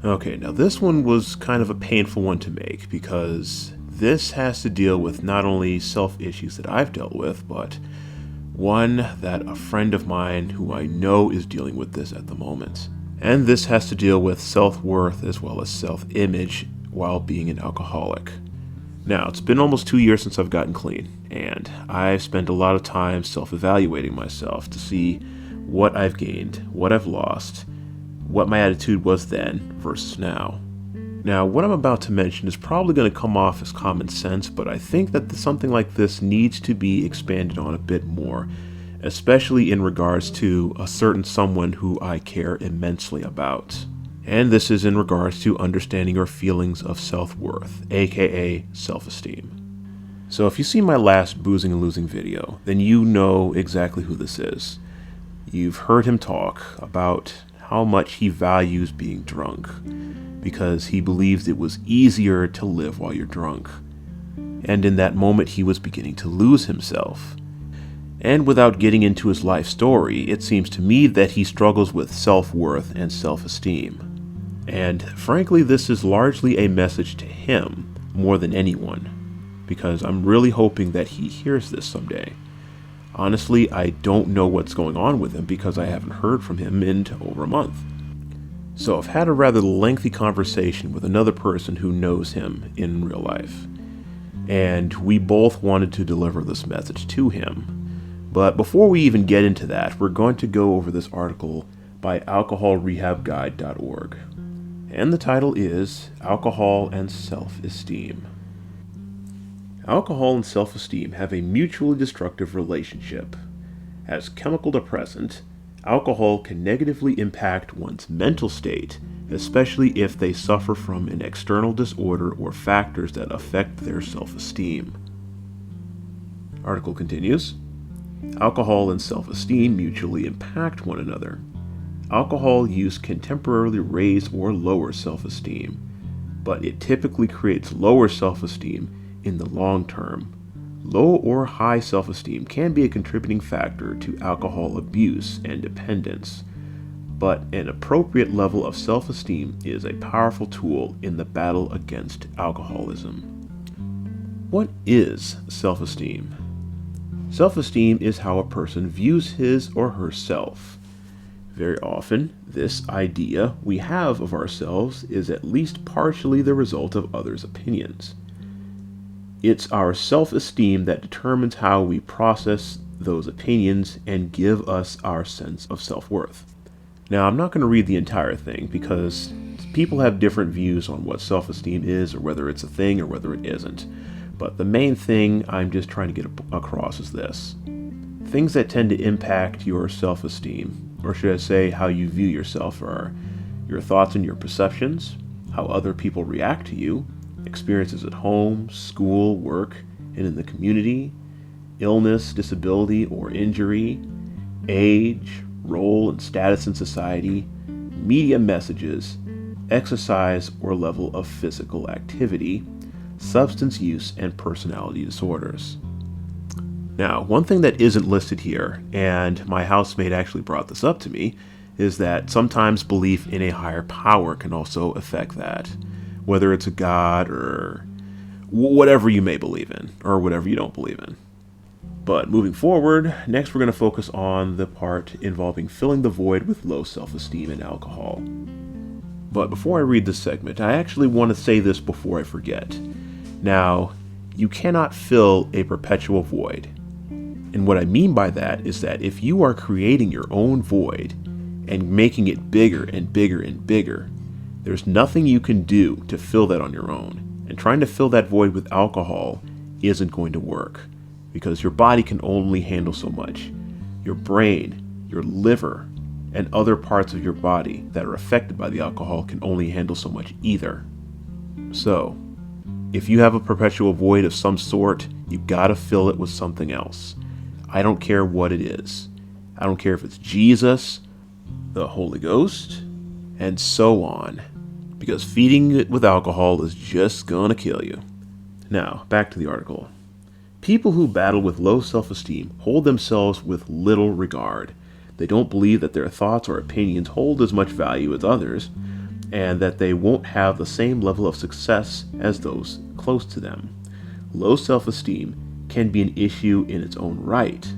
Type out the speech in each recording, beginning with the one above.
Okay, now this one was kind of a painful one to make because this has to deal with not only self issues that I've dealt with, but one that a friend of mine who I know is dealing with this at the moment. And this has to deal with self-worth as well as self-image while being an alcoholic. Now, it's been almost 2 years since I've gotten clean, and I've spent a lot of time self-evaluating myself to see what I've gained, what I've lost, what my attitude was then versus now. Now, what I'm about to mention is probably going to come off as common sense, but I think that something like this needs to be expanded on a bit more, especially in regards to a certain someone who I care immensely about. And this is in regards to understanding your feelings of self-worth, aka self-esteem. So if you see my last boozing and losing video, then you know exactly who this is. You've heard him talk about how much he values being drunk, because he believes it was easier to live while you're drunk. And in that moment, he was beginning to lose himself. And without getting into his life story, it seems to me that he struggles with self-worth and self-esteem. And frankly, this is largely a message to him more than anyone, because I'm really hoping that he hears this someday. Honestly, I don't know what's going on with him because I haven't heard from him in over a month. So I've had a rather lengthy conversation with another person who knows him in real life, and we both wanted to deliver this message to him. But before we even get into that, we're going to go over this article by alcoholrehabguide.org. And the title is Alcohol and Self-Esteem. Alcohol and self-esteem have a mutually destructive relationship. As chemical depressant, alcohol can negatively impact one's mental state, especially if they suffer from an external disorder or factors that affect their self-esteem. Article continues. Alcohol and self-esteem mutually impact one another. Alcohol use can temporarily raise or lower self-esteem, but it typically creates lower self-esteem in the long term. Low or high self-esteem can be a contributing factor to alcohol abuse and dependence, but an appropriate level of self-esteem is a powerful tool in the battle against alcoholism. What is self-esteem? Self-esteem is how a person views his or herself. Very often, this idea we have of ourselves is at least partially the result of others' opinions. It's our self-esteem that determines how we process those opinions and give us our sense of self-worth. Now, I'm not going to read the entire thing because people have different views on what self-esteem is or whether it's a thing or whether it isn't. But the main thing I'm just trying to get across is this. Things that tend to impact your self-esteem, or should I say how you view yourself, are your thoughts and your perceptions, how other people react to you, experiences at home, school, work, and in the community, illness, disability, or injury, age, role and status in society, media messages, exercise or level of physical activity, substance use, and personality disorders. Now, one thing that isn't listed here, and my housemate actually brought this up to me, is that sometimes belief in a higher power can also affect that. Whether it's a god or whatever you may believe in, or whatever you don't believe in. But moving forward, next we're going to focus on the part involving filling the void with low self-esteem and alcohol. But before I read this segment, I actually want to say this before I forget. Now, you cannot fill a perpetual void. And what I mean by that is that if you are creating your own void and making it bigger and bigger and bigger, there's nothing you can do to fill that on your own. And trying to fill that void with alcohol isn't going to work because your body can only handle so much. Your brain, your liver, and other parts of your body that are affected by the alcohol can only handle so much either. So, if you have a perpetual void of some sort, you gotta fill it with something else. I don't care what it is. I don't care if it's Jesus, the Holy Ghost, and so on. Because feeding it with alcohol is just gonna kill you. Now, back to the article. People who battle with low self-esteem hold themselves with little regard. They don't believe that their thoughts or opinions hold as much value as others, and that they won't have the same level of success as those close to them. Low self-esteem can be an issue in its own right,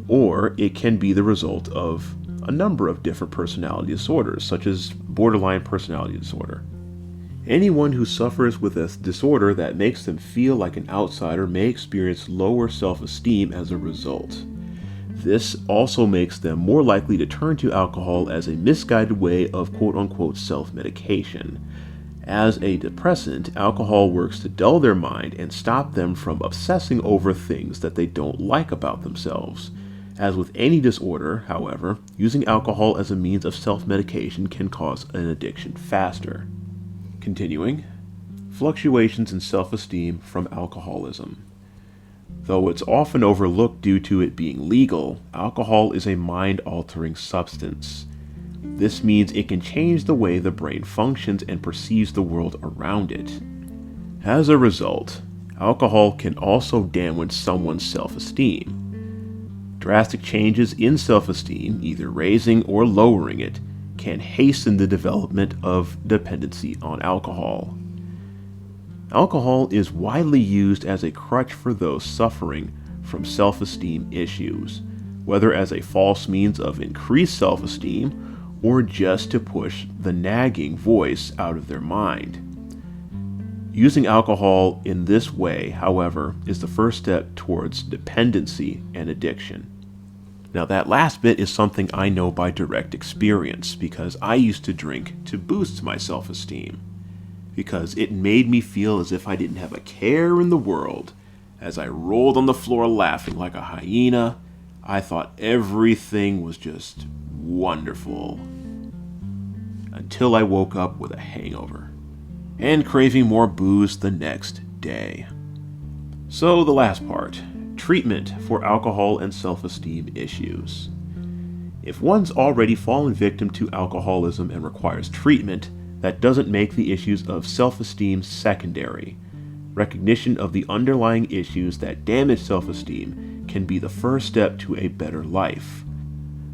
or it can be the result of a number of different personality disorders, such as borderline personality disorder. Anyone who suffers with a disorder that makes them feel like an outsider may experience lower self-esteem as a result. This also makes them more likely to turn to alcohol as a misguided way of quote-unquote self-medication. As a depressant, alcohol works to dull their mind and stop them from obsessing over things that they don't like about themselves. As with any disorder, however, using alcohol as a means of self-medication can cause an addiction faster. Continuing, fluctuations in self-esteem from alcoholism. Though it's often overlooked due to it being legal, alcohol is a mind-altering substance. This means it can change the way the brain functions and perceives the world around it. As a result, alcohol can also damage someone's self-esteem. Drastic changes in self-esteem, either raising or lowering it, can hasten the development of dependency on alcohol. Alcohol is widely used as a crutch for those suffering from self-esteem issues, whether as a false means of increased self-esteem or just to push the nagging voice out of their mind. Using alcohol in this way, however, is the first step towards dependency and addiction. Now, that last bit is something I know by direct experience because I used to drink to boost my self-esteem, because it made me feel as if I didn't have a care in the world. As I rolled on the floor laughing like a hyena, I thought everything was just wonderful. Until I woke up with a hangover and craving more booze the next day. So the last part, treatment for alcohol and self-esteem issues. If one's already fallen victim to alcoholism and requires treatment, that doesn't make the issues of self-esteem secondary. Recognition of the underlying issues that damage self-esteem can be the first step to a better life.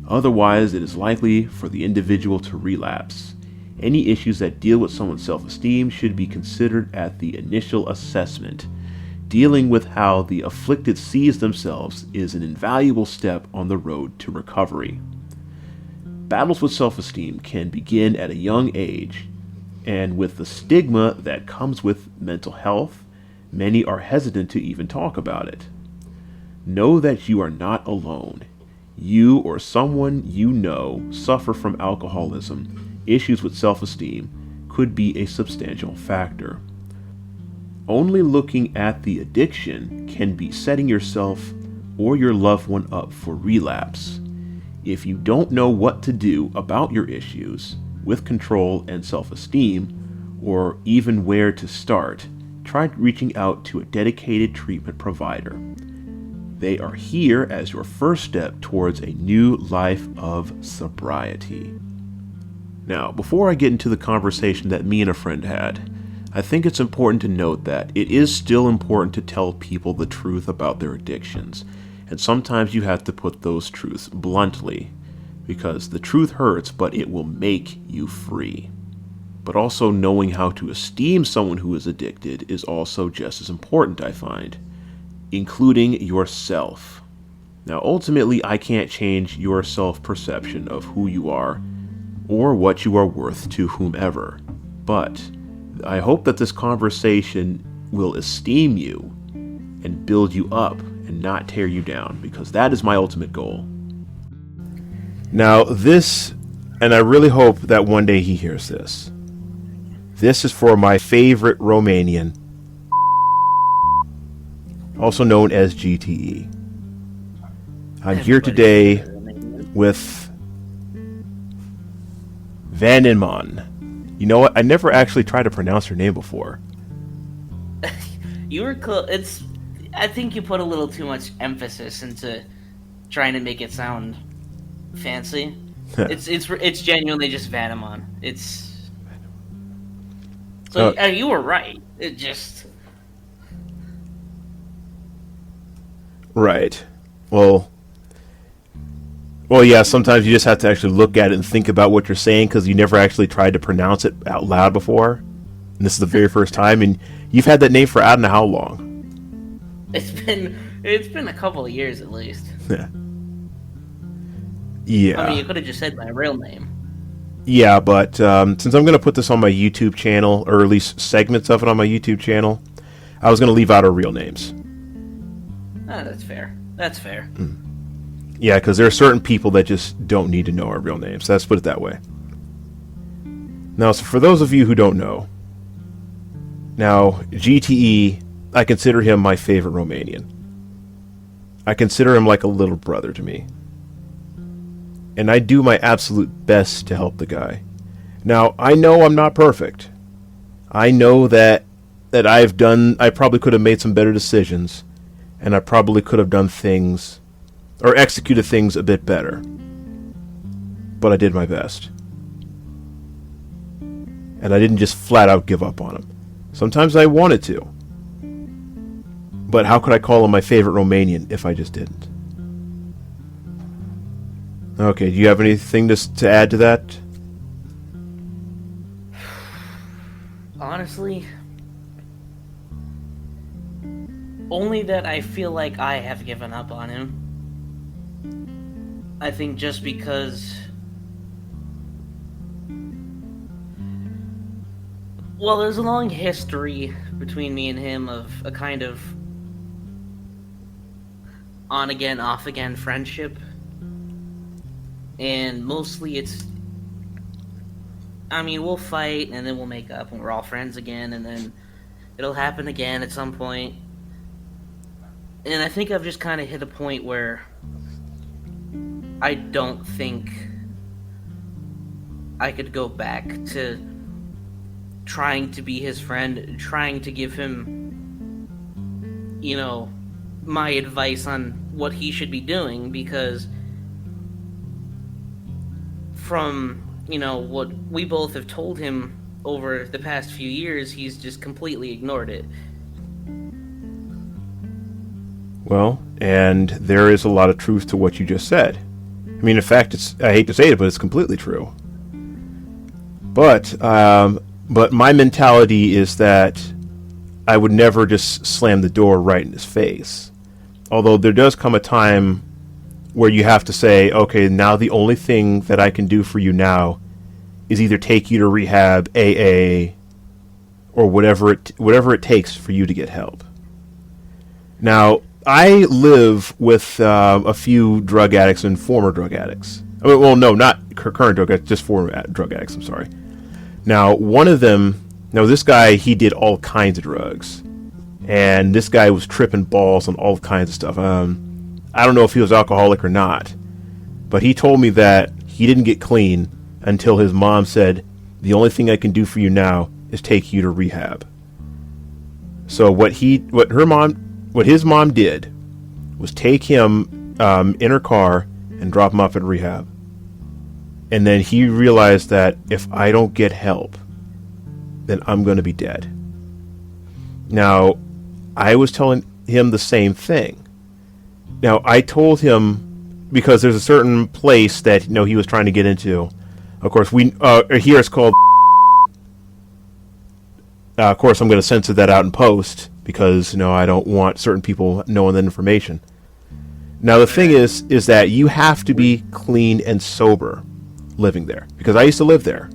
Otherwise, it is likely for the individual to relapse. Any issues that deal with someone's self-esteem should be considered at the initial assessment. Dealing with how the afflicted sees themselves is an invaluable step on the road to recovery. Battles with self-esteem can begin at a young age, and with the stigma that comes with mental health, many are hesitant to even talk about it. Know that you are not alone. You or someone you know suffer from alcoholism. Issues with self-esteem could be a substantial factor. Only looking at the addiction can be setting yourself or your loved one up for relapse. If you don't know what to do about your issues with control and self-esteem, or even where to start, try reaching out to a dedicated treatment provider. They are here as your first step towards a new life of sobriety. Now, before I get into the conversation that me and a friend had, I think it's important to note that it is still important to tell people the truth about their addictions, and sometimes you have to put those truths bluntly, because the truth hurts, but it will make you free. But also knowing how to esteem someone who is addicted is also just as important, I find, including yourself. Now, ultimately, I can't change your self-perception of who you are or what you are worth to whomever, but I hope that this conversation will esteem you and build you up and not tear you down, because that is my ultimate goal. Now, this, and I really hope that one day he hears this. This is for my favorite Romanian, also known as GTE. I'm here today with Vanenman. You know what? I never actually tried to pronounce her name before. You were close. I think you put a little too much emphasis into trying to make it sound fancy. It's genuinely just Vanamon. You were right. It just right. Well, Well, yeah, sometimes you just have to actually look at it and think about what you're saying because you never actually tried to pronounce it out loud before. And this is the very first time, and you've had that name for I don't know how long. It's been a couple of years at least. Yeah. I mean, you could have just said my real name. Yeah, but since I'm going to put this on my YouTube channel, or at least segments of it on my YouTube channel, I was going to leave out our real names. Ah, that's fair. That's fair. Yeah, because there are certain people that just don't need to know our real names. Let's put it that way. Now, so for those of you who don't know, now, GTE, I consider him my favorite Romanian. I consider him like a little brother to me. And I do my absolute best to help the guy. Now, I know I'm not perfect. I know that I probably could have made some better decisions, and I probably could have done things, or executed things a bit better. But I did my best. And I didn't just flat out give up on him. Sometimes I wanted to. But how could I call him my favorite Romanian if I just didn't? Okay, do you have anything to add to that? Honestly, only that I feel like I have given up on him. I think just because... Well, there's a long history between me and him of a kind of on-again, off-again friendship. And mostly it's... I mean, we'll fight, and then we'll make up, and we're all friends again, and then it'll happen again at some point. And I think I've just kind of hit a point where I don't think I could go back to trying to be his friend, trying to give him, you know, my advice on what he should be doing, because from, you know, what we both have told him over the past few years, he's just completely ignored it. Well, and there is a lot of truth to what you just said. I mean, in fact, I hate to say it, but it's completely true. But my mentality is that I would never just slam the door right in his face. Although there does come a time where you have to say, okay, now the only thing that I can do for you now is either take you to rehab, AA, or whatever it takes for you to get help. Now, I live with a few drug addicts and former drug addicts. I mean, well, no, not current drug addicts, just former drug addicts, I'm sorry. Now, one of them, this guy, he did all kinds of drugs. And this guy was tripping balls on all kinds of stuff. I don't know if he was alcoholic or not, but he told me that he didn't get clean until his mom said, the only thing I can do for you now is take you to rehab. So what his mom did was take him in her car and drop him off at rehab. And then he realized that if I don't get help, then I'm going to be dead. Now, I was telling him the same thing. Now, I told him, because there's a certain place that he was trying to get into. Of course, here it's called... of course, I'm going to censor that out in post, because I don't want certain people knowing that information. Now, the thing is that you have to be clean and sober living there, because I used to live there.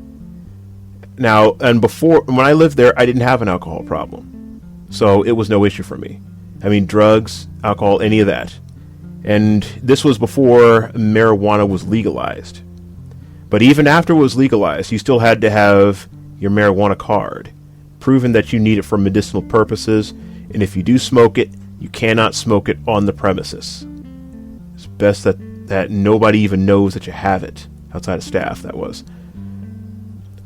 Now, and before, when I lived there, I didn't have an alcohol problem, so it was no issue for me. I mean, drugs, alcohol, any of that. And this was before marijuana was legalized. But even after it was legalized, you still had to have your marijuana card, proving that you need it for medicinal purposes, and if you do smoke it, you cannot smoke it on the premises. It's best that nobody even knows that you have it, outside of staff, that was.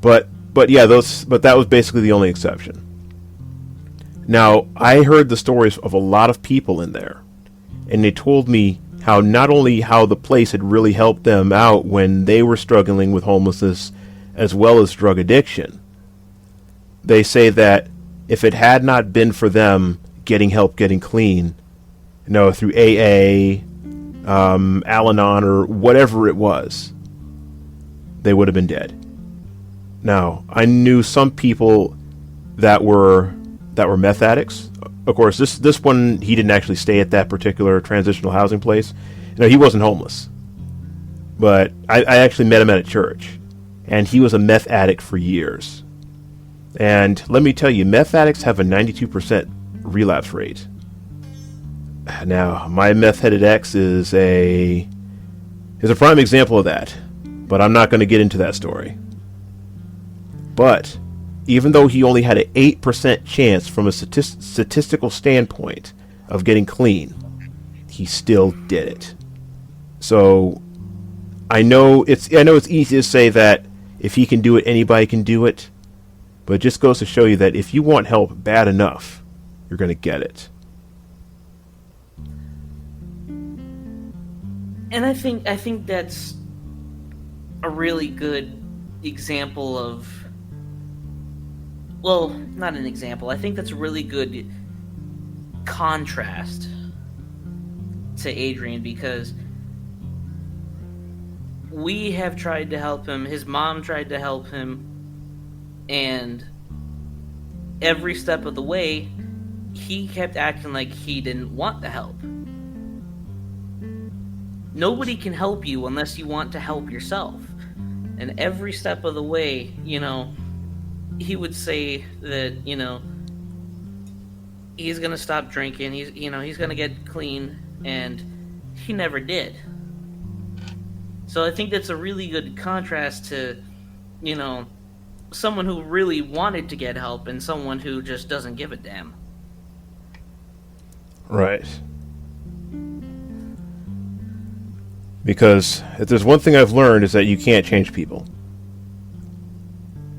But that was basically the only exception. Now, I heard the stories of a lot of people in there, and they told me how not only how the place had really helped them out when they were struggling with homelessness as well as drug addiction. They say that if it had not been for them getting help getting clean, through AA, Al-Anon or whatever it was, they would have been dead. Now, I knew some people that were meth addicts. Of course, this one, he didn't actually stay at that particular transitional housing place. No, he wasn't homeless. But I actually met him at a church, and he was a meth addict for years. And let me tell you, meth addicts have a 92% relapse rate. Now, my meth-headed ex is a prime example of that, but I'm not going to get into that story. But even though he only had an 8% chance from a statistical standpoint of getting clean, he still did it. So I know it's easy to say that if he can do it, anybody can do it. But it just goes to show you that if you want help bad enough, you're going to get it. And I think that's a really good example of, well, not an example. I think that's a really good contrast to Adrian, because we have tried to help him. His mom tried to help him. And every step of the way, he kept acting like he didn't want the help. Nobody can help you unless you want to help yourself. And every step of the way, he would say that, he's going to stop drinking, he's going to get clean, and he never did. So I think that's a really good contrast to, someone who really wanted to get help and someone who just doesn't give a damn. Right. Because if there's one thing I've learned is that you can't change people.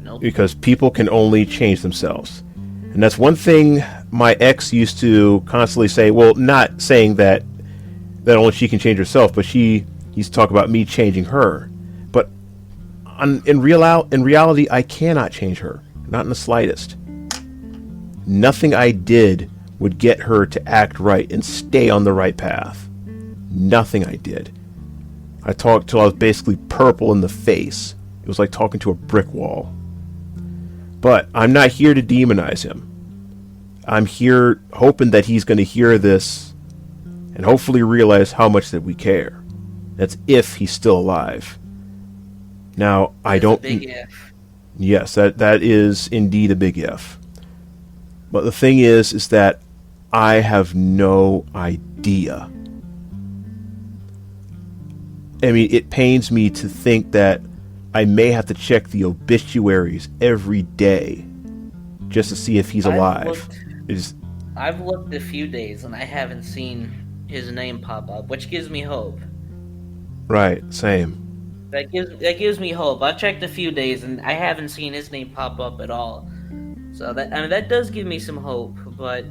Nope. Because people can only change themselves. And that's one thing my ex used to constantly say. Well, not saying that only she can change herself, but she used to talk about me changing her. But in reality, I cannot change her. Not in the slightest. Nothing I did would get her to act right and stay on the right path. Nothing I did. I talked till I was basically purple in the face. It was like talking to a brick wall. But I'm not here to demonize him. I'm here hoping that he's going to hear this and hopefully realize how much that we care. That's if he's still alive. Now, I don't... Big if. Yes, that is indeed a big if. But the thing is that I have no idea. I mean, it pains me to think that I may have to check the obituaries every day just to see if he's alive. I've looked a few days and I haven't seen his name pop up, which gives me hope. Right, same. That gives me hope. I've checked a few days and I haven't seen his name pop up at all. So that does give me some hope, but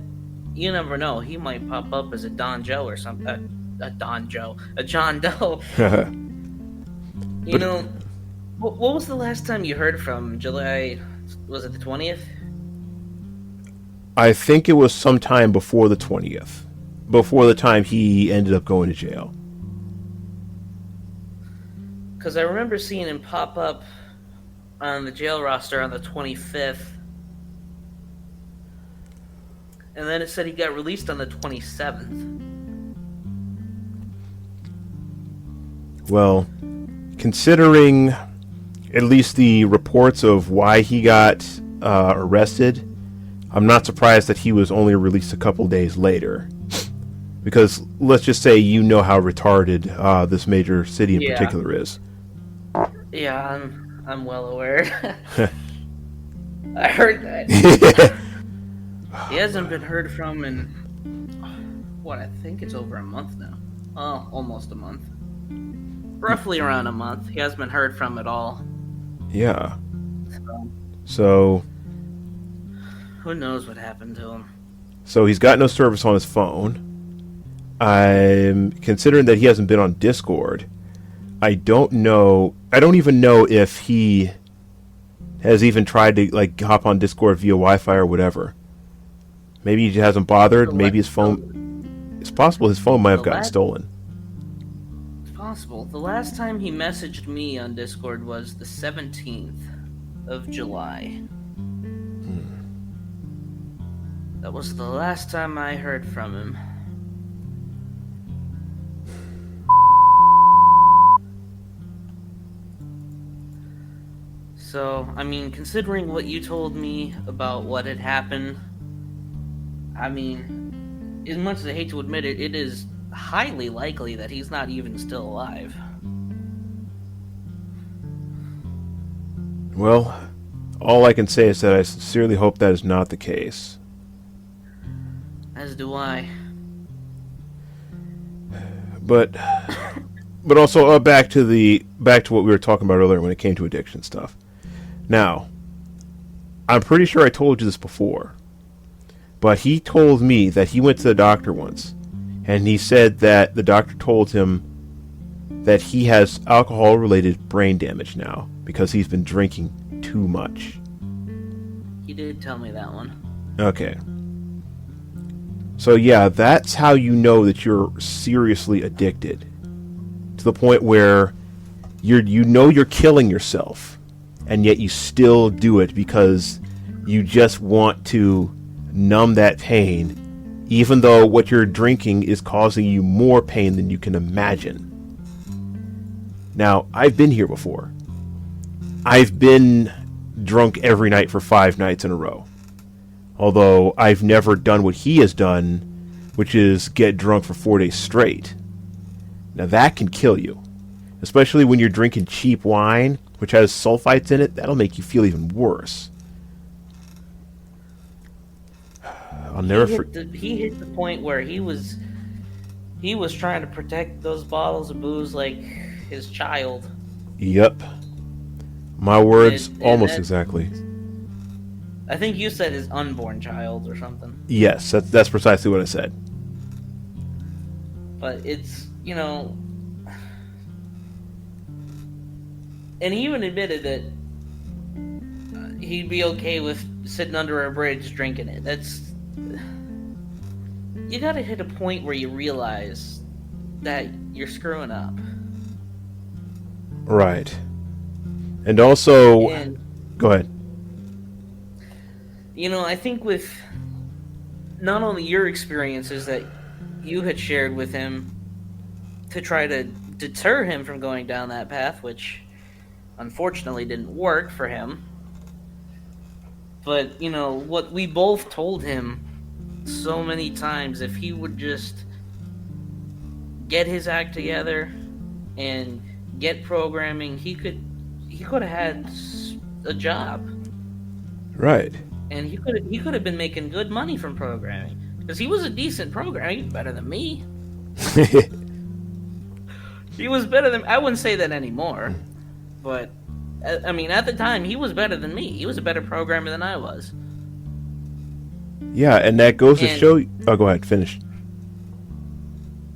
you never know. He might pop up as a Don Joe or something. A John Doe. What was the last time you heard from him? July, was it the 20th? I think it was sometime before the 20th. Before the time he ended up going to jail. Because I remember seeing him pop up on the jail roster on the 25th. And then it said he got released on the 27th. Well, considering at least the reports of why he got arrested, I'm not surprised that he was only released a couple days later. Because let's just say you know how retarded this major city in particular is. Yeah, I'm well aware. I heard that. He hasn't been heard from in, I think it's over a month now. Oh, almost a month. Roughly around a month. He hasn't been heard from at all. Yeah. So who knows what happened to him? So he's got no service on his phone. I'm considering that he hasn't been on Discord. I don't even know if he has even tried to hop on Discord via Wi-Fi or whatever. Maybe he hasn't bothered. Maybe his phone... It's possible his phone might have gotten stolen. possible. The last time he messaged me on Discord was the 17th of July. That was the last time I heard from him. So, I mean, considering what you told me about what had happened, I mean, as much as I hate to admit it, it is highly likely that he's not even still alive. Well, all I can say is that I sincerely hope that is not the case. As do I. But also back to what we were talking about earlier when it came to addiction stuff. Now, I'm pretty sure I told you this before, but he told me that he went to the doctor once, and he said that the doctor told him that he has alcohol-related brain damage now because he's been drinking too much. He did tell me that one. Okay. So yeah, that's how you know that you're seriously addicted. To the point where you're killing yourself, and yet you still do it because you just want to numb that pain, even though what you're drinking is causing you more pain than you can imagine. Now, I've been here before. I've been drunk every night for 5 nights in a row. Although I've never done what he has done, which is get drunk for 4 days straight. Now that can kill you. Especially when you're drinking cheap wine, which has sulfites in it. That'll make you feel even worse. I'll never forget. He hit the point where he was trying to protect those bottles of booze like his child. Yep. My words, almost exactly. I think you said his unborn child or something. Yes, that's precisely what I said. But it's, and he even admitted that he'd be okay with sitting under a bridge drinking it. You gotta hit a point where you realize that you're screwing up. Right. And also... Go ahead. I think with not only your experiences that you had shared with him to try to deter him from going down that path, which unfortunately didn't work for him, but, what we both told him so many times, if he would just get his act together and get programming, he could have had a job. Right. And he could have been making good money from programming, because he was a decent programmer. He was better than me. He was better than... I wouldn't say that anymore, but I mean, at the time, he was better than me. He was a better programmer than I was. Yeah, and that goes to show... Oh, go ahead, finish.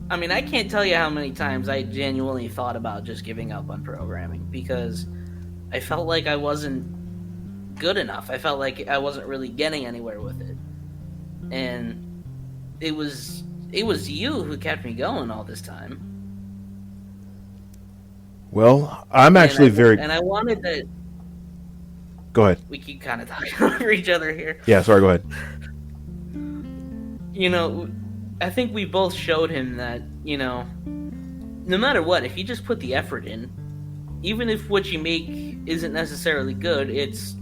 I mean, I can't tell you how many times I genuinely thought about just giving up on programming, because I felt like I wasn't good enough. I felt like I wasn't really getting anywhere with it. And it was you who kept me going all this time. Well, I'm actually And I wanted to... Go ahead. We keep kind of talking over each other here. Yeah, sorry, go ahead. I think we both showed him that, no matter what, if you just put the effort in, even if what you make isn't necessarily good, it's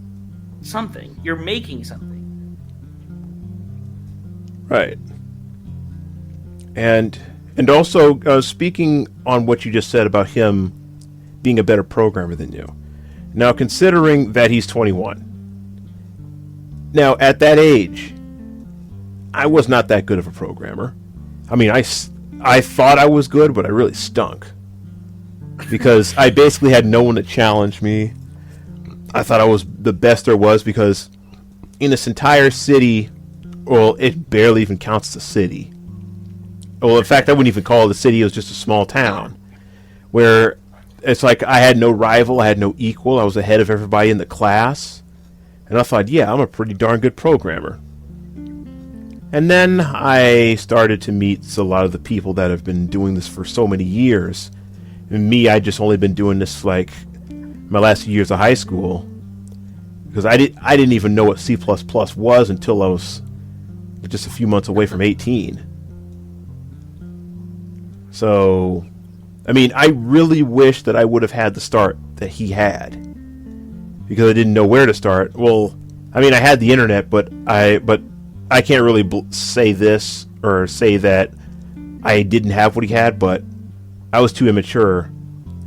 something. You're making something. Right. And also, speaking on what you just said about him being a better programmer than you. Now, considering that he's 21. Now, at that age, I was not that good of a programmer. I mean, I thought I was good, but I really stunk. Because I basically had no one to challenge me. I thought I was the best there was, because in this entire city, well, it barely even counts as a city. Well, in fact, I wouldn't even call it a city. It was just a small town where it's like I had no rival. I had no equal. I was ahead of everybody in the class. And I thought, yeah, I'm a pretty darn good programmer. And then I started to meet a lot of the people that have been doing this for so many years. And me, I just only been doing this like my last few years of high school, because I didn't even know what C++ was until I was just a few months away from 18. So, I mean, I really wish that I would have had the start that he had, because I didn't know where to start. Well, I mean, I had the internet, but I can't really say this or say that I didn't have what he had, but I was too immature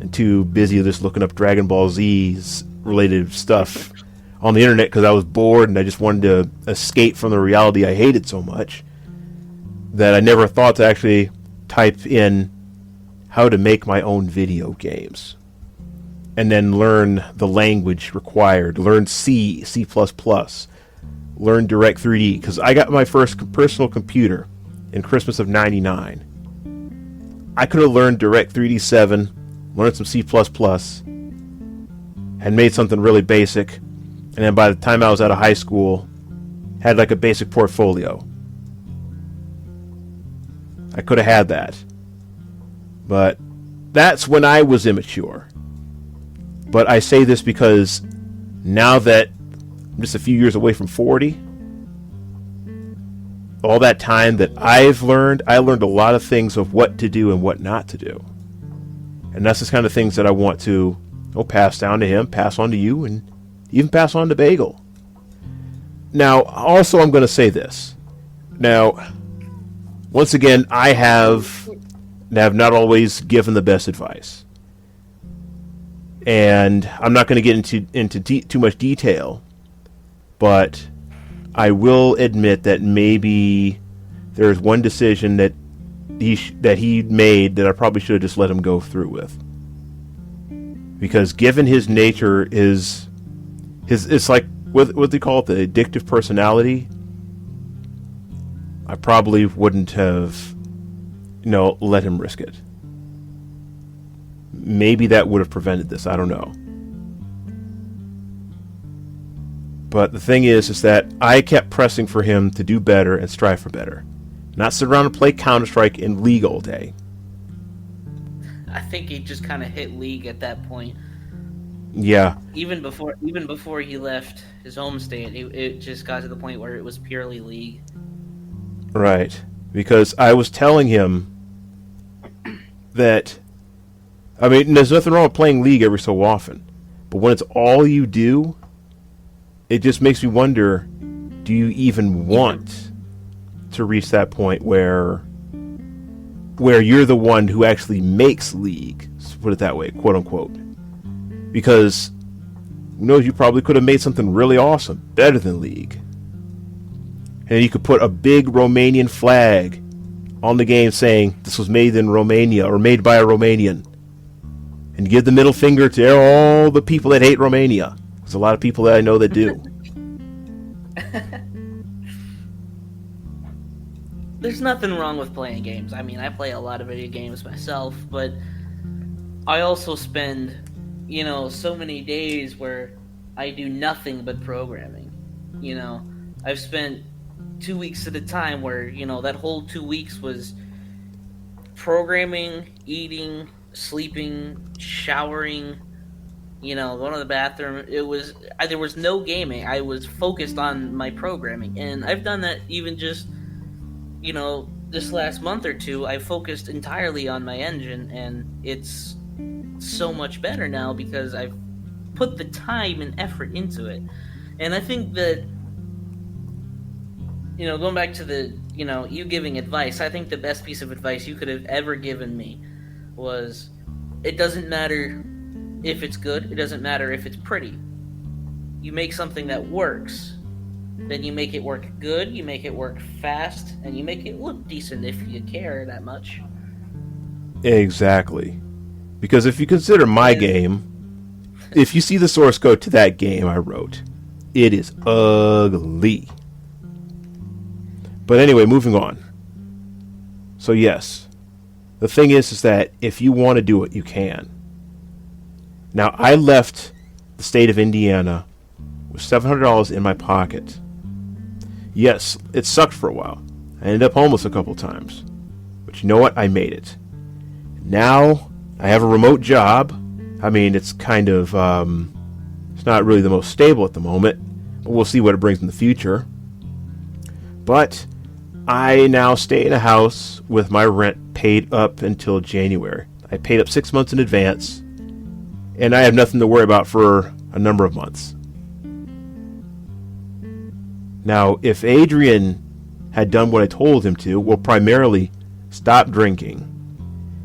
and too busy just looking up Dragon Ball Z's related stuff on the internet because I was bored and I just wanted to escape from the reality I hated so much that I never thought to actually type in how to make my own video games and then learn the language required, learn C, C++, learn Direct3D, because I got my first personal computer in Christmas of 99. I could have learned Direct3D 7, learned some C++, and made something really basic, and then by the time I was out of high school, had like a basic portfolio. I could have had that. But that's when I was immature. But I say this because now that I'm just a few years away from 40, all that time that I learned a lot of things of what to do and what not to do. And that's the kind of things that I want to pass down to him, pass on to you, and even pass on to Bagel. Now, also I'm going to say this. Now, once again, I have not always given the best advice. And I'm not going to get into too much detail, but I will admit that maybe there's one decision that he made that I probably should have just let him go through with. Because given his nature, it's like what they call it, the addictive personality. I probably wouldn't have, let him risk it. Maybe that would have prevented this. I don't know. But the thing is that I kept pressing for him to do better and strive for better. Not sit around and play Counter-Strike and League all day. I think he just kind of hit League at that point. Yeah. Even before he left his home state, it just got to the point where it was purely League. Right. Because I was telling him that, I mean, there's nothing wrong with playing League every so often. But when it's all you do, it just makes me wonder, do you even want to reach that point where you're the one who actually makes League, let's put it that way, quote unquote? Because who knows, you probably could have made something really awesome, better than League. And you could put a big Romanian flag on the game saying this was made in Romania or made by a Romanian. And give the middle finger to all the people that hate Romania. There's a lot of people that I know that do. There's nothing wrong with playing games. I mean, I play a lot of video games myself, but I also spend, so many days where I do nothing but programming. I've spent 2 weeks at a time where, that whole 2 weeks was programming, eating, sleeping, showering, going to the bathroom. There was no gaming. I was focused on my programming, and I've done that even just, this last month or two. I focused entirely on my engine, and it's so much better now because I've put the time and effort into it. And I think that, going back to the, you giving advice, I think the best piece of advice you could have ever given me was, it doesn't matter if it's good, it doesn't matter if it's pretty. You make something that works, then you make it work good, you make it work fast, and you make it look decent if you care that much. Exactly. Because if you consider my game, if you see the source code to that game I wrote, it is ugly. But anyway, moving on. So yes, the thing is that if you want to do it, you can. Now, I left the state of Indiana with $700 in my pocket. Yes, it sucked for a while. I ended up homeless a couple times. But you know what? I made it. Now, I have a remote job. I mean, it's kind of, it's not really the most stable at the moment, but we'll see what it brings in the future. But I now stay in a house with my rent paid up until January. I paid up 6 months in advance, and I have nothing to worry about for a number of months. Now, if Adrian had done what I told him to, well, primarily stop drinking,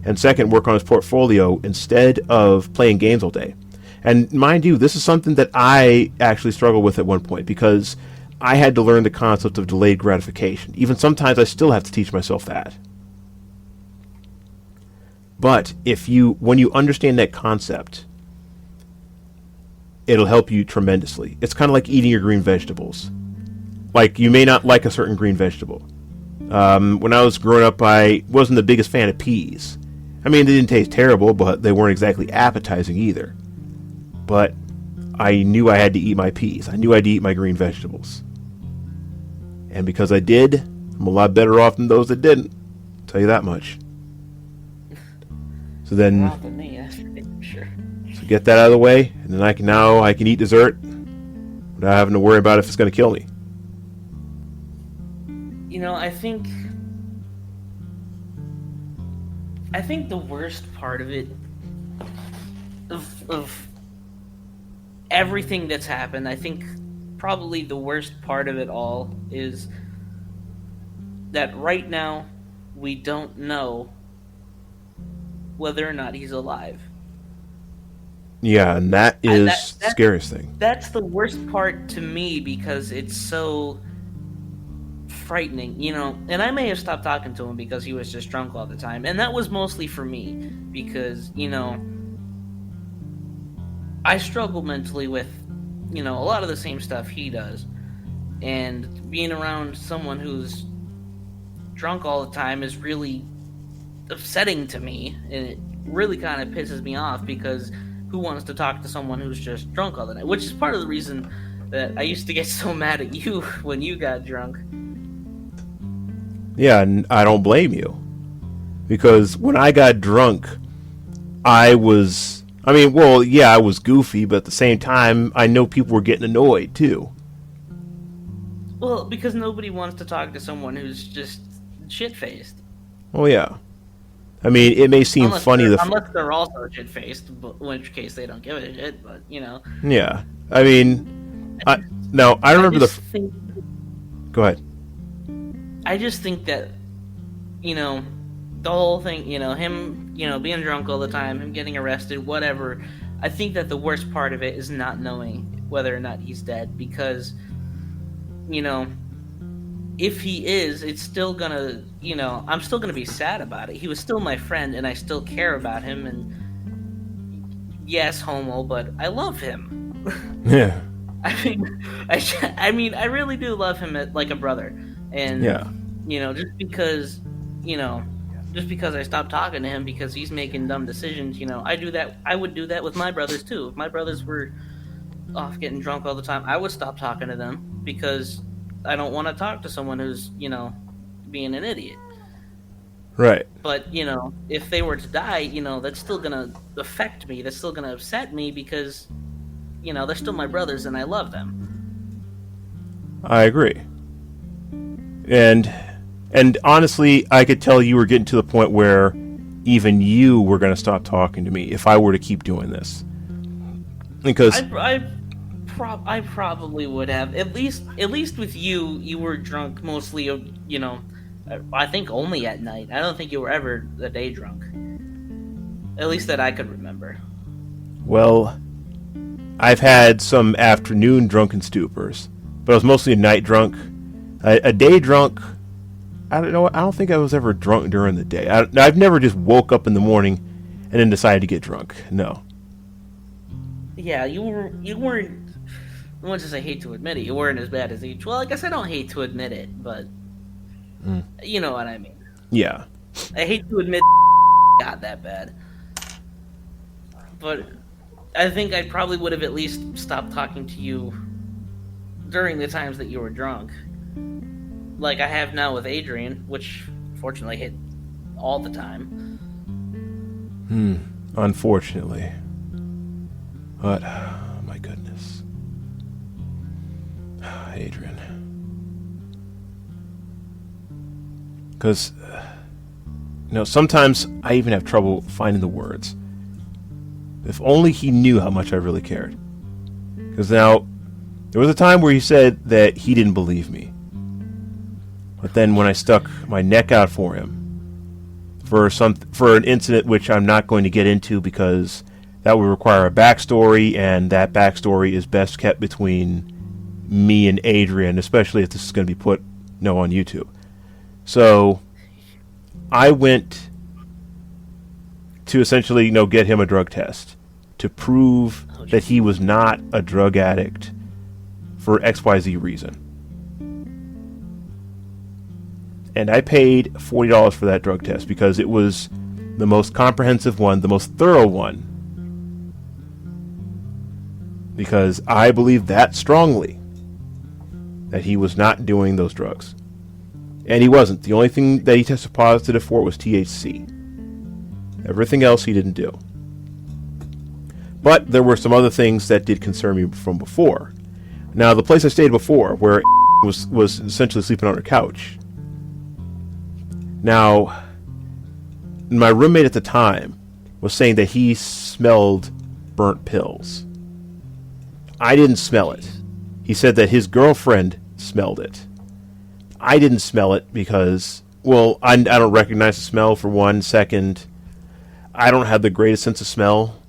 and second, work on his portfolio instead of playing games all day. And mind you, this is something that I actually struggled with at one point, because I had to learn the concept of delayed gratification. Even sometimes I still have to teach myself that. But when you understand that concept, it'll help you tremendously. It's kind of like eating your green vegetables. Like, you may not like a certain green vegetable. When I was growing up, I wasn't the biggest fan of peas. I mean, they didn't taste terrible, but they weren't exactly appetizing either. But I knew I had to eat my peas. I knew I had to eat my green vegetables. And because I did, I'm a lot better off than those that didn't. I'll tell you that much. So then, Not than me, that's for sure. So get that out of the way, and then I can eat dessert without having to worry about if it's going to kill me. You know, I think the worst part of it, of everything that's happened, I think probably the worst part of it all is that right now we don't know whether or not he's alive. Yeah, and that is the scariest thing. That's the worst part to me, because it's so frightening, you know. And I may have stopped talking to him because he was just drunk all the time, and that was mostly for me, because, you know, I struggle mentally with, you know, a lot of the same stuff he does, and being around someone who's drunk all the time is really upsetting to me, and it really kind of pisses me off, because who wants to talk to someone who's just drunk all the night? Which is part of the reason that I used to get so mad at you when you got drunk. Yeah, and I don't blame you. Because when I got drunk, I was goofy, but at the same time, I know people were getting annoyed, too. Well, because nobody wants to talk to someone who's just shit-faced. Oh, yeah. I mean, it may seem funny... Unless they're also shit-faced, in which case they don't give a shit, but, you know. Yeah. I mean... I remember Go ahead. I just think that, you know, the whole thing, you know, him, you know, being drunk all the time, him getting arrested, whatever, I think that the worst part of it is not knowing whether or not he's dead, because, you know, if he is, it's still gonna, you know, I'm still gonna be sad about it. He was still my friend, and I still care about him, and yes, homo, but I love him. Yeah. I mean, I really do love him like a brother, and yeah. You know, just because I stopped talking to him because he's making dumb decisions, you know, I would do that with my brothers too. If my brothers were off getting drunk all the time, I would stop talking to them, because I don't want to talk to someone who's, you know, being an idiot. Right. But, you know, if they were to die, you know, that's still going to affect me. That's still going to upset me, because, you know, they're still my brothers and I love them. I agree. And honestly, I could tell you were getting to the point where even you were going to stop talking to me if I were to keep doing this. Because I probably would have. At least with you were drunk mostly, you know, I think only at night. I don't think you were ever a day drunk. At least that I could remember. Well, I've had some afternoon drunken stupors, but I was mostly a night drunk. A day drunk, I don't know. I don't think I was ever drunk during the day. I've never just woke up in the morning and then decided to get drunk. No. Yeah, you weren't. As much as I hate to admit it, you weren't as bad as each. Well, I guess I don't hate to admit it, but you know what I mean. Yeah. I hate to admit got that bad, but I think I probably would have at least stopped talking to you during the times that you were drunk, like I have now with Adrian, which fortunately hit all the time. Unfortunately. But, my goodness. Adrian. Because, sometimes I even have trouble finding the words. If only he knew how much I really cared. Because now, there was a time where he said that he didn't believe me. But then when I stuck my neck out for him, for an incident which I'm not going to get into because that would require a backstory, and that backstory is best kept between me and Adrian, especially if this is going to be put on YouTube. So I went to essentially get him a drug test to prove that he was not a drug addict for XYZ reason. And I paid $40 for that drug test because it was the most comprehensive one, the most thorough one. Because I believe that strongly that he was not doing those drugs. And he wasn't. The only thing that he tested positive for was THC. Everything else he didn't do. But there were some other things that did concern me from before. Now, the place I stayed before, where was essentially sleeping on her couch. Now, my roommate at the time was saying that he smelled burnt pills. I didn't smell it. He said that his girlfriend smelled it. I didn't smell it because, I don't recognize the smell for one. Second, I don't have the greatest sense of smell.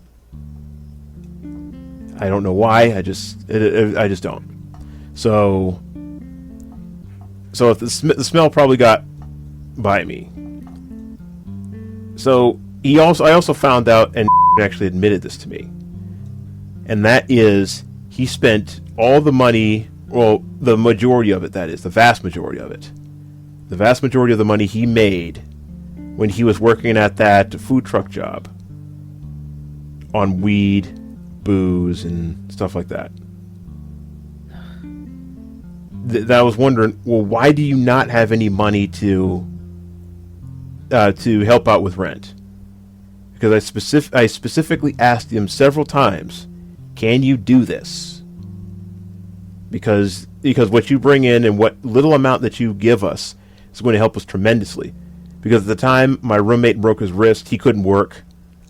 I don't know why. I just don't. So if the smell probably got by me. So I also found out, and actually admitted this to me, and that is he spent all the money, the majority of it, that is, the vast majority of it, the vast majority of the money he made when he was working at that food truck job on weed, booze, and stuff like that. That I was wondering, why do you not have any money to help out with rent? Because I specifically asked him several times, can you do this? Because what you bring in and what little amount that you give us is going to help us tremendously. Because at the time my roommate broke his wrist, he couldn't work.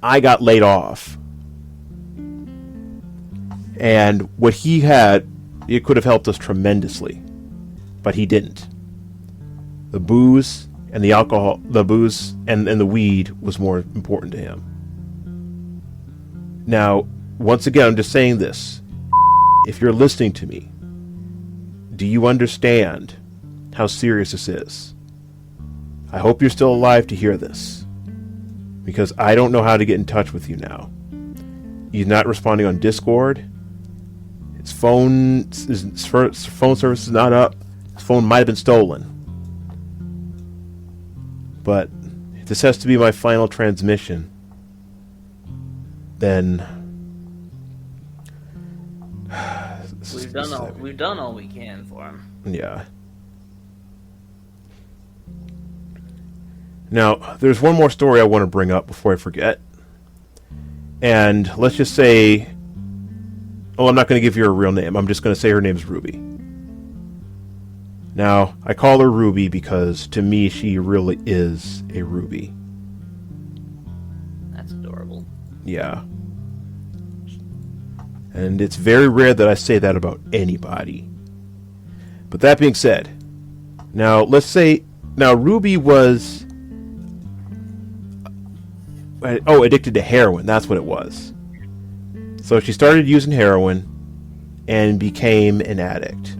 I got laid off. And what he had, it could have helped us tremendously. But he didn't. The booze and the alcohol, the booze and the weed was more important to him. Now, once again, I'm just saying this. If you're listening to me, do you understand how serious this is? I hope you're still alive to hear this. Because I don't know how to get in touch with you now. He's not responding on Discord. His phone service is not up. His phone might have been stolen. But if this has to be my final transmission, then we've done all we can for him. Yeah. Now, there's one more story I want to bring up before I forget. And let's just say, I'm not going to give you her real name. I'm just going to say her name's Ruby. Now, I call her Ruby because to me she really is a Ruby. That's adorable. Yeah. And it's very rare that I say that about anybody. But that being said, now let's say, Ruby was addicted to heroin. That's what it was. So she started using heroin and became an addict.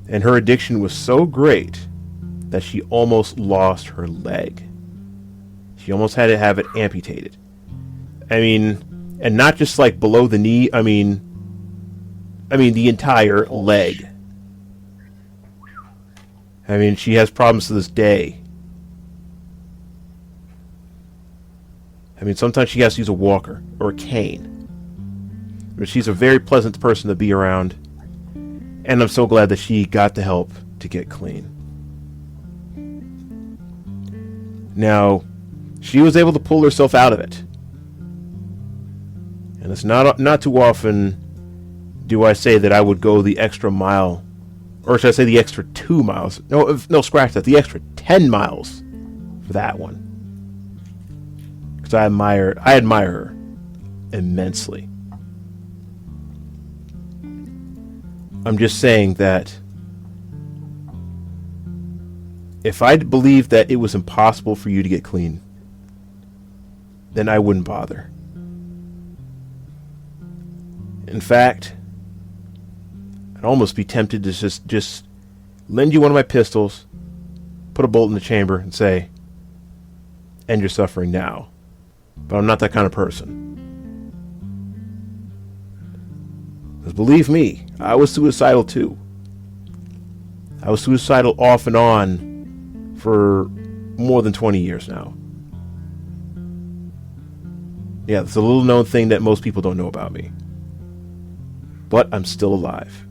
And her addiction was so great that she almost lost her leg. She almost had to have it amputated. I mean, and not just like below the knee. I mean the entire leg. I mean, she has problems to this day. I mean, sometimes she has to use a walker or a cane. But she's a very pleasant person to be around. And I'm so glad that she got the help to get clean. Now, she was able to pull herself out of it. And it's not too often do I say that I would go the extra mile, or should I say the extra 2 miles? No, scratch that. The extra 10 miles for that one. Because I admire her immensely. I'm just saying that if I believed that it was impossible for you to get clean, then I wouldn't bother. In fact, I'd almost be tempted to just lend you one of my pistols, put a bolt in the chamber, and say, end your suffering now. But I'm not that kind of person. Because believe me, I was suicidal too. I was suicidal off and on for more than 20 years now. Yeah, it's a little known thing that most people don't know about me. But I'm still alive.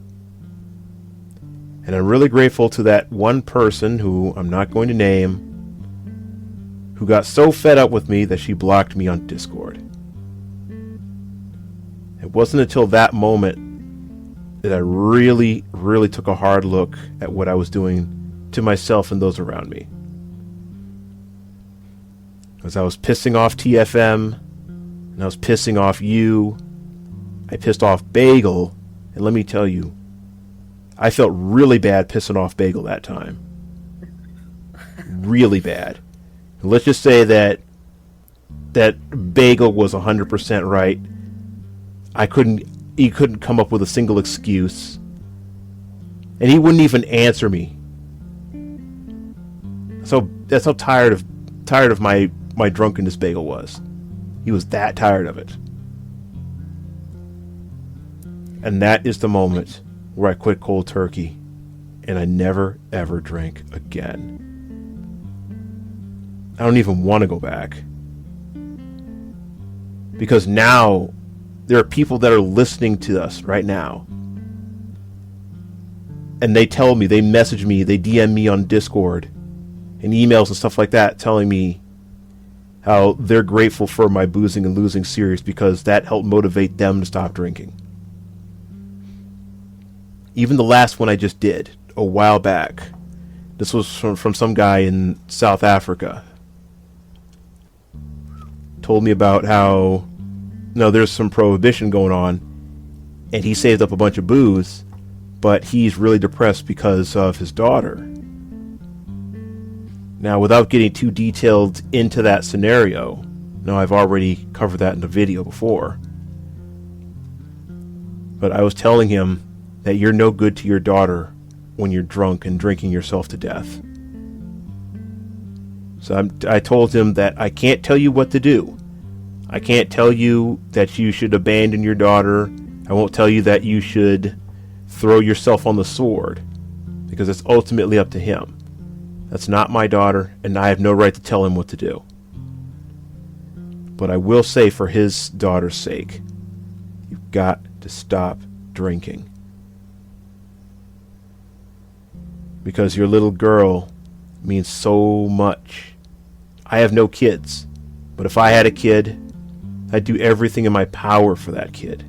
And I'm really grateful to that one person who I'm not going to name, who got so fed up with me that she blocked me on Discord. It wasn't until that moment that I really, really took a hard look at what I was doing to myself and those around me. Because I was pissing off TFM, and I was pissing off you. I pissed off Bagel, and let me tell you, I felt really bad pissing off Bagel that time. Really bad. And let's just say that Bagel was 100% right. He couldn't come up with a single excuse. And he wouldn't even answer me. So that's how tired of my drunkenness Bagel was. He was that tired of it. And that is the moment where I quit cold turkey and I never ever drank again. I don't even want to go back. Because now there are people that are listening to us right now. And they tell me, they message me, they DM me on Discord and emails and stuff like that telling me how they're grateful for my boozing and losing series because that helped motivate them to stop drinking. Even the last one I just did a while back, this was from some guy in South Africa, told me about how there's some prohibition going on and he saved up a bunch of booze, but he's really depressed because of his daughter. Now, without getting too detailed into that scenario, I've already covered that in the video before, but I was telling him that you're no good to your daughter when you're drunk and drinking yourself to death. So I told him that I can't tell you what to do. I can't tell you that you should abandon your daughter. I won't tell you that you should throw yourself on the sword, because it's ultimately up to him. That's not my daughter, and I have no right to tell him what to do. But I will say, for his daughter's sake, you've got to stop drinking. Because your little girl means so much. I have no kids, but if I had a kid, I'd do everything in my power for that kid.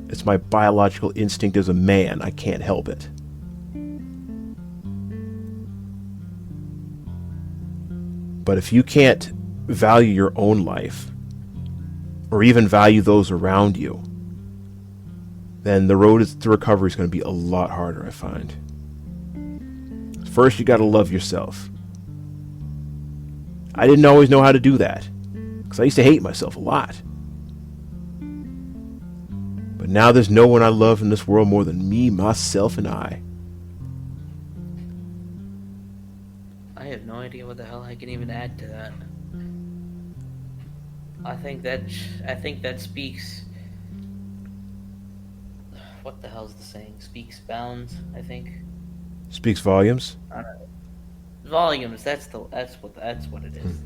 It's my biological instinct as a man. I can't help it. But if you can't value your own life, or even value those around you, then the road to recovery is going to be a lot harder, I find. First, you got to love yourself. I didn't always know how to do that, because I used to hate myself a lot. But now there's no one I love in this world more than me, myself, and I. I have no idea what the hell I can even add to that. I think that speaks. What the hell's the saying? Speaks bounds, I think. Speaks volumes. Volumes. That's what it is.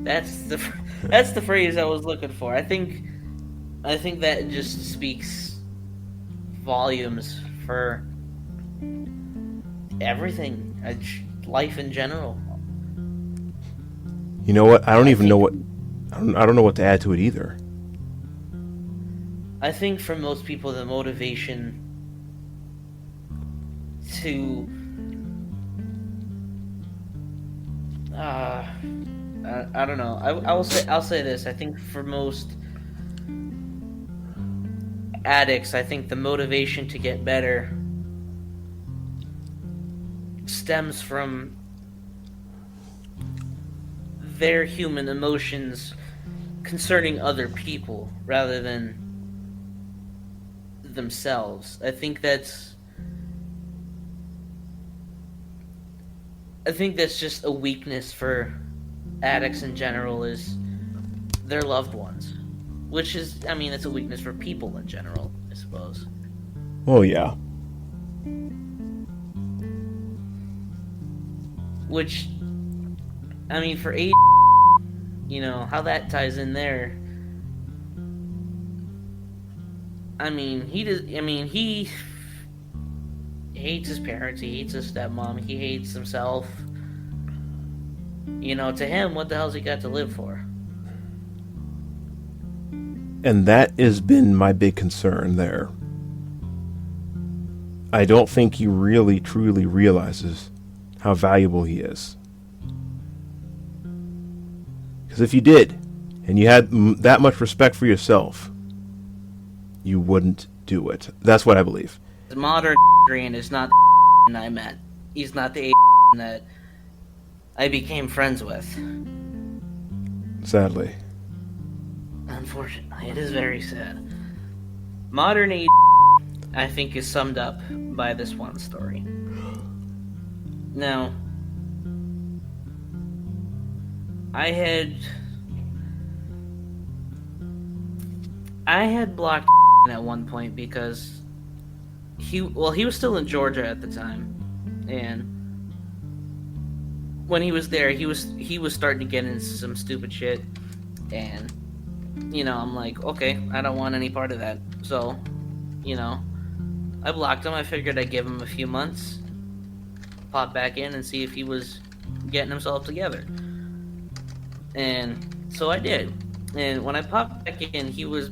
That's the phrase I was looking for. I think that just speaks volumes for everything, life in general. You know what? I don't know what to add to it either. I think for most people, the motivation to I don't know. I'll say this. I think for most addicts, I think the motivation to get better stems from their human emotions concerning other people rather than themselves. I think that's just a weakness for addicts in general, is their loved ones. Which is, I mean, it's a weakness for people in general, I suppose. Oh, yeah. Which, I mean, for A, you know, how that ties in there. I mean, he hates his parents, he hates his stepmom, he hates himself. You know, to him, what the hell's he got to live for? And that has been my big concern there. I don't think he really, truly realizes how valuable he is. Because if you did, and you had that much respect for yourself, you wouldn't do it. That's what I believe. The modern Adrian is not the I met. He's not the that I became friends with. Sadly. Unfortunately, it is very sad. Modern I think, is summed up by this one story. Now, I had blocked at one point because he was still in Georgia at the time, and when he was there, he was starting to get into some stupid shit, and you know, I'm like, okay, I don't want any part of that. So, you know, I blocked him. I figured I'd give him a few months, pop back in and see if he was getting himself together. And so I did. And when I popped back in, he was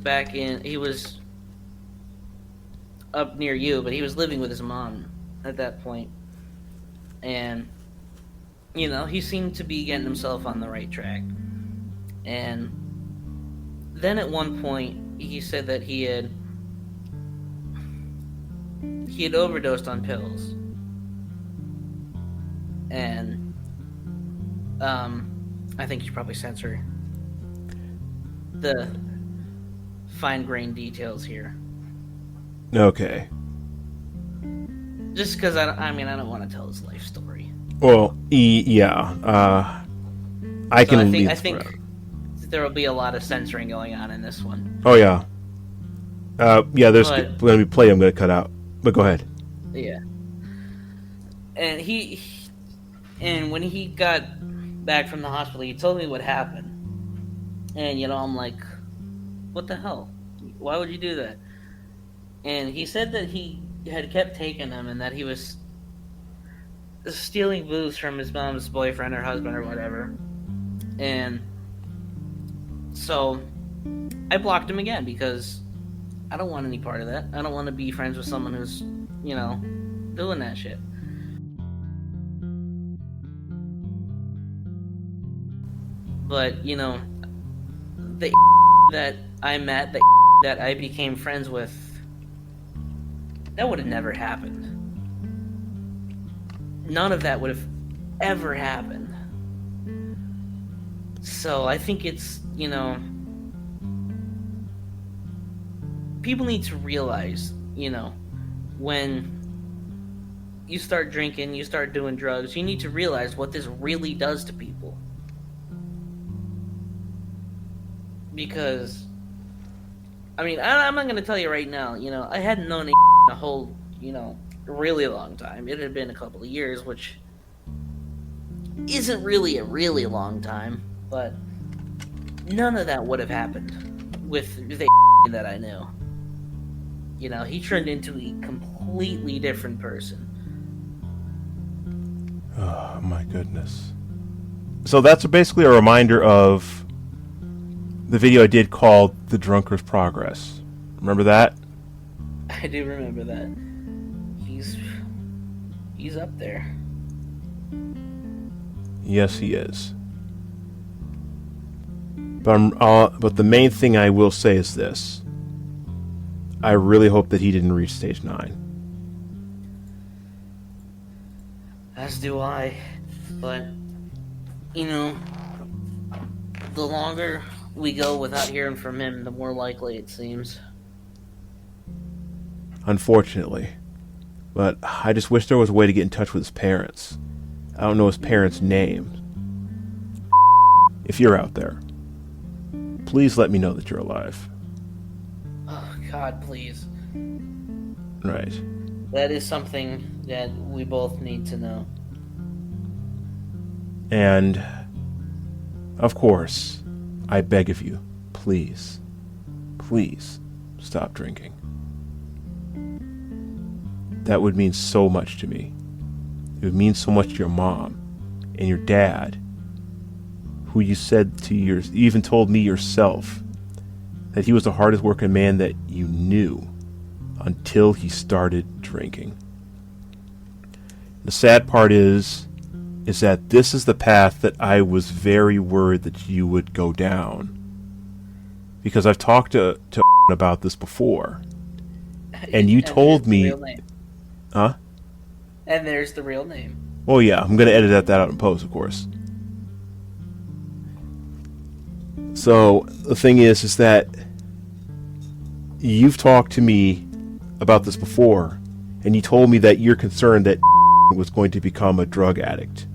up near you, but he was living with his mom at that point. And, you know, he seemed to be getting himself on the right track. And then at one point, he said that he had overdosed on pills. And, I think you should probably censor the fine-grained details here. Okay. Just because I don't want to tell his life story. Well, yeah. I think there will be a lot of censoring going on in this one. Oh, yeah. Yeah, there's going to be play I'm going to cut out. But go ahead. Yeah. And and when he got back from the hospital, he told me what happened. And, you know, I'm like, what the hell? Why would you do that? And he said that he had kept taking them and that he was stealing booze from his mom's boyfriend or husband or whatever. And so I blocked him again because I don't want any part of that. I don't want to be friends with someone who's, you know, doing that shit. But, you know, the that I met, the that I became friends with, that would have never happened. None of that would have ever happened. So I think it's, you know, people need to realize, you know, when you start drinking, you start doing drugs, you need to realize what this really does to people. Because, I mean, I'm not going to tell you right now, you know, I hadn't known a whole, you know, really long time. It had been a couple of years, which isn't really a really long time, but none of that would have happened with the that I knew. You know, he turned into a completely different person. Oh, my goodness. So that's basically a reminder of the video I did called The Drunker's Progress. Remember that? I do remember that. He's up there. Yes, he is. But the main thing I will say is this. I really hope that he didn't reach stage 9. As do I. But, the longer we go without hearing from him, the more likely it seems. Unfortunately. But I just wish there was a way to get in touch with his parents. I don't know his parents' names. If you're out there, please let me know that you're alive. Oh, God, please. Right. That is something that we both need to know. And, of course, I beg of you, please stop drinking. That would mean so much to me. It would mean so much to your mom and your dad, who you even told me yourself that he was the hardest working man that you knew until he started drinking. The sad part is that this is the path that I was very worried that you would go down. Because I've talked to about this before. And you told me... Huh? And there's the real name. Oh yeah, I'm going to edit that out in post, of course. So, the thing is that you've talked to me about this before, and you told me that you're concerned that was going to become a drug addict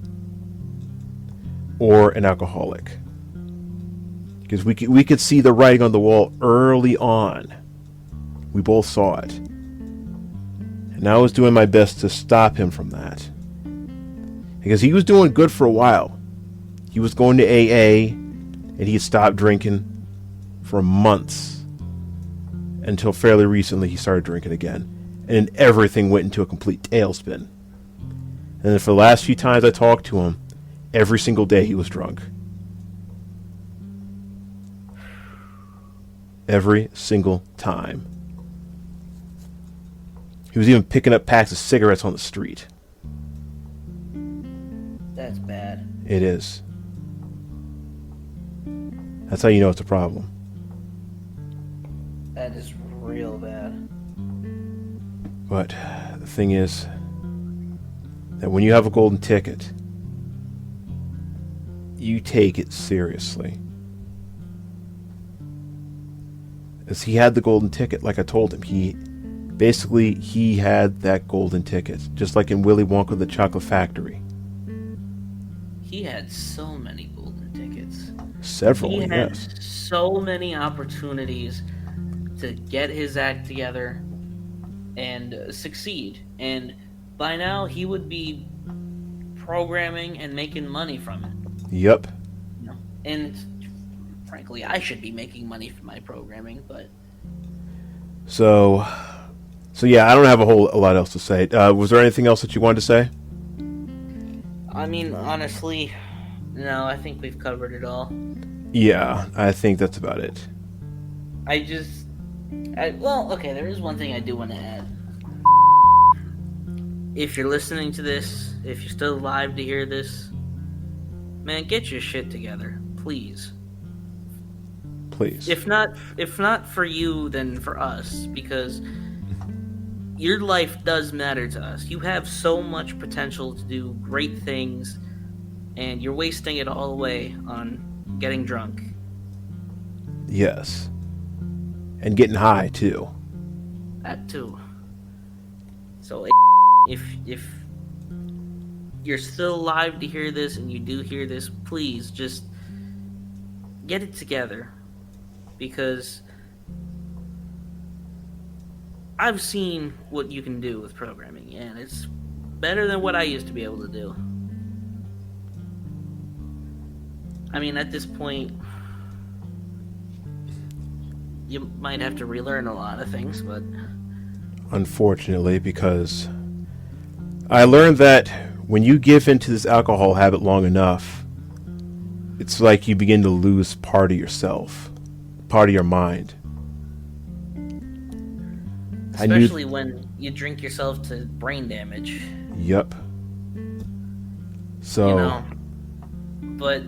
or an alcoholic. Because we could see the writing on the wall early on. We both saw it. And I was doing my best to stop him from that. Because he was doing good for a while. He was going to AA, and he had stopped drinking for months. Until fairly recently he started drinking again. And then everything went into a complete tailspin. And then for the last few times I talked to him, every single day he was drunk. Every single time. He was even picking up packs of cigarettes on the street. That's bad. It is. That's how you know it's a problem. That is real bad. But the thing is that when you have a golden ticket, you take it seriously. As he had the golden ticket, like I told him, he had that golden ticket, just like in Willy Wonka the Chocolate Factory. He had so many golden tickets. Several, he had yes. So many opportunities to get his act together and succeed. And by now, he would be programming and making money from it. Yep. And frankly, I should be making money from my programming, but... So yeah, I don't have a lot else to say. Was there anything else that you wanted to say? I mean, honestly, no, I think we've covered it all. Yeah, I think that's about it. There is one thing I do want to add. If you're listening to this, if you're still alive to hear this, man, get your shit together, please. Please. If not for you, then for us, because your life does matter to us. You have so much potential to do great things, and you're wasting it all away on getting drunk. Yes. And getting high, too. That too. So, if you're still alive to hear this, and you do hear this, please just get it together. Because I've seen what you can do with programming, and it's better than what I used to be able to do. I mean, at this point, you might have to relearn a lot of things, but... Unfortunately, because I learned that when you give into this alcohol habit long enough, it's like you begin to lose part of yourself, part of your mind. Especially when you drink yourself to brain damage. Yep. So. You know. But,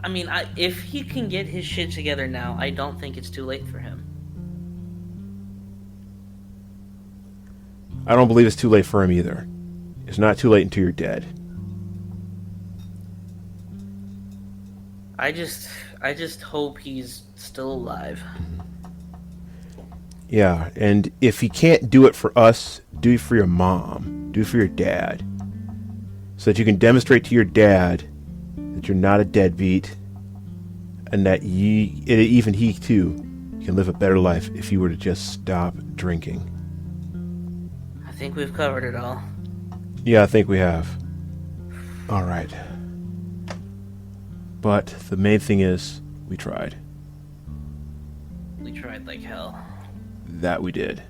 I mean, if he can get his shit together now, I don't think it's too late for him. I don't believe it's too late for him either. It's not too late until you're dead. I just hope he's still alive. Yeah, and if he can't do it for us, do it for your mom. Do it for your dad. So that you can demonstrate to your dad that you're not a deadbeat, and that even he too can live a better life if you were to just stop drinking. I think we've covered it all. Yeah, I think we have. All right. But the main thing is, we tried. We tried like hell. That we did.